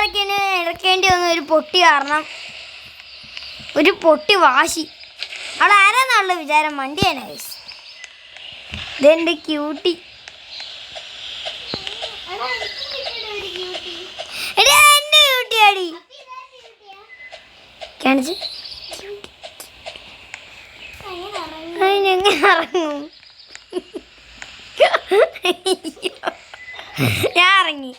ഇടയ്ക്ക് ഇറക്കേണ്ടി വന്ന ഒരു പൊട്ടി കാരണം, ഒരു പൊട്ടി വാശി. അവിടെ ആരാന്നുള്ള വിചാരം വണ്ടിയാണ്. ഇതെന്റെ ക്യൂട്ടി. എന്റെ ക്യൂട്ടിയാടി കാണിച്ച്. ഞങ്ങൾ ഇറങ്ങും. ഞാൻ ഇറങ്ങി.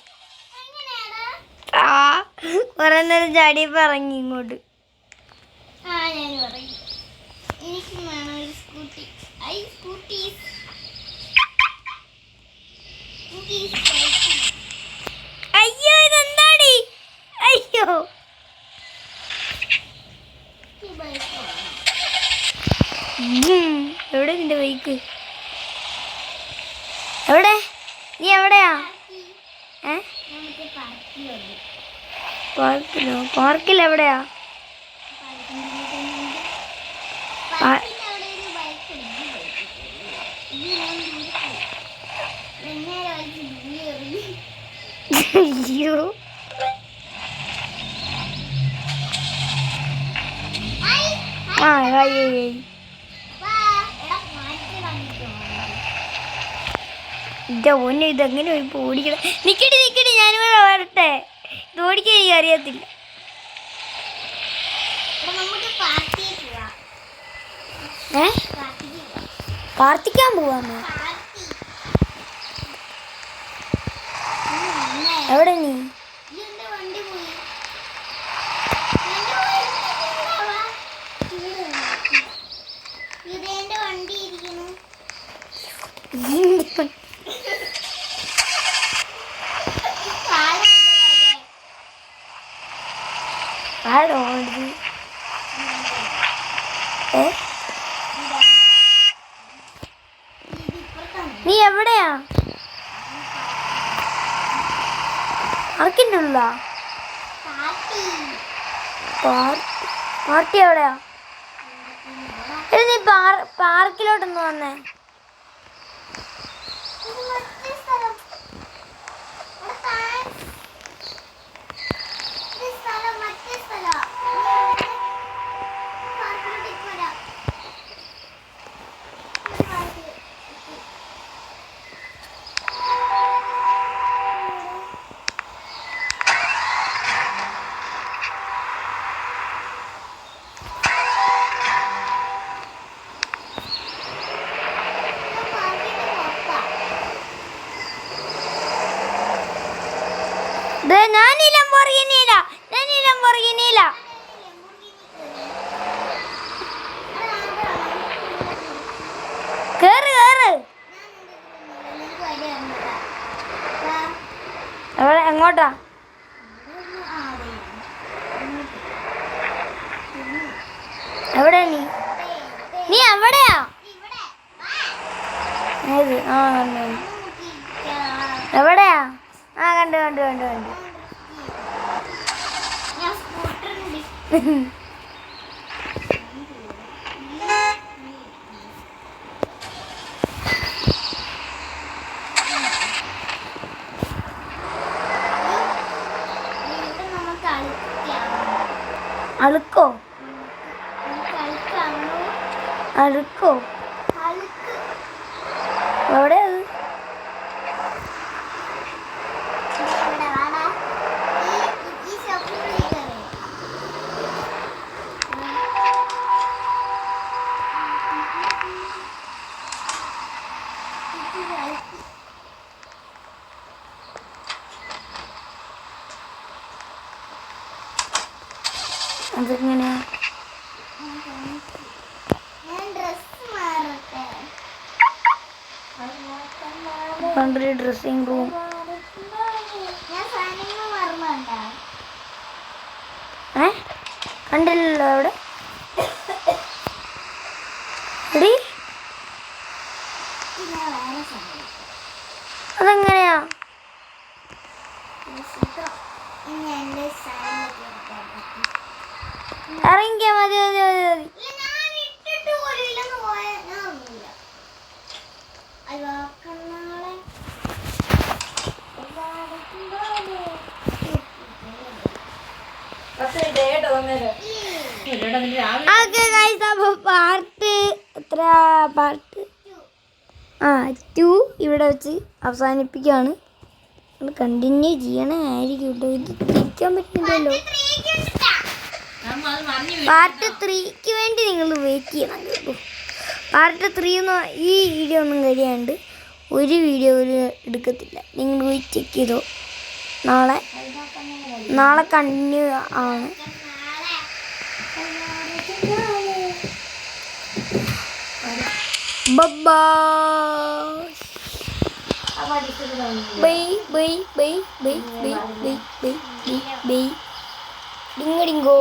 കുറെ നേരം ചാടിയപ്പോ ഇറങ്ങി ഇങ്ങോട്ട്. അയ്യോ ഇതെന്താടി? അയ്യോ എവിടെ നിന്റെ ബൈക്ക്? എവിടെ? നീ എവിടെയാ? പാർക്കിലോ? പാർക്കിൽ എവിടെയാ? അയ്യോ ഒന്നെ ഇതെങ്ങനെ ഇപ്പൊ ഓടിക്കണം? നിക്കടി നിക്കടി, ഞാനിവിടെ വരട്ടെ. ഇത് ഓടിക്കാൻ എനിക്ക് അറിയത്തില്ല. പ്രാർത്ഥിക്കാൻ പോവാന്ന്? എവിടെ നീ? നീ എവിടെയാ? ആർക്കിനുള്ള പാർട്ടി എവിടെയാ? നീ പാർക്കിലോട്ടൊന്ന് വന്നേ. എങ്ങോട്ടാ? എവിടെ നീ? നീ എവിടെയാ? എവിടെയാ? കണ്ടു കണ്ടു കണ്ടു കണ്ടു. അളുക്കോ? അളുക്കോ? എവിടെ? അതെങ്ങനെയാ? Dressing room. കണ്ടില്ലല്ലോ അവിടെ. അതെങ്ങനെയാ? ഇറങ്ങിയാ മതി മതി മതി മതി. ഓക്കെ ഗൈസ്, അപ്പോൾ പാർട്ട് എത്ര പാർട്ട് 2 ഇവിടെ വെച്ച് അവസാനിപ്പിക്കുകയാണ്. നമ്മൾ കണ്ടിന്യൂ ചെയ്യണമായിരിക്കും കേട്ടോ. ഇത് തിരിക്കാൻ പറ്റില്ലല്ലോ. പാർട്ട് 3ക്ക് വേണ്ടി നിങ്ങൾ വെയിറ്റ് ചെയ്യണം കേട്ടോ. പാർട്ട് 3 ഒന്നും ഈ വീഡിയോ ഒന്നും കഴിയാണ്ട് ഒരു വീഡിയോ പോലും എടുക്കത്തില്ല. നിങ്ങൾ പോയി ചെക്ക് ചെയ്തോ. നാളെ കണ്ടിന്യൂ ആണ്. Bye bye. Dingo dingo.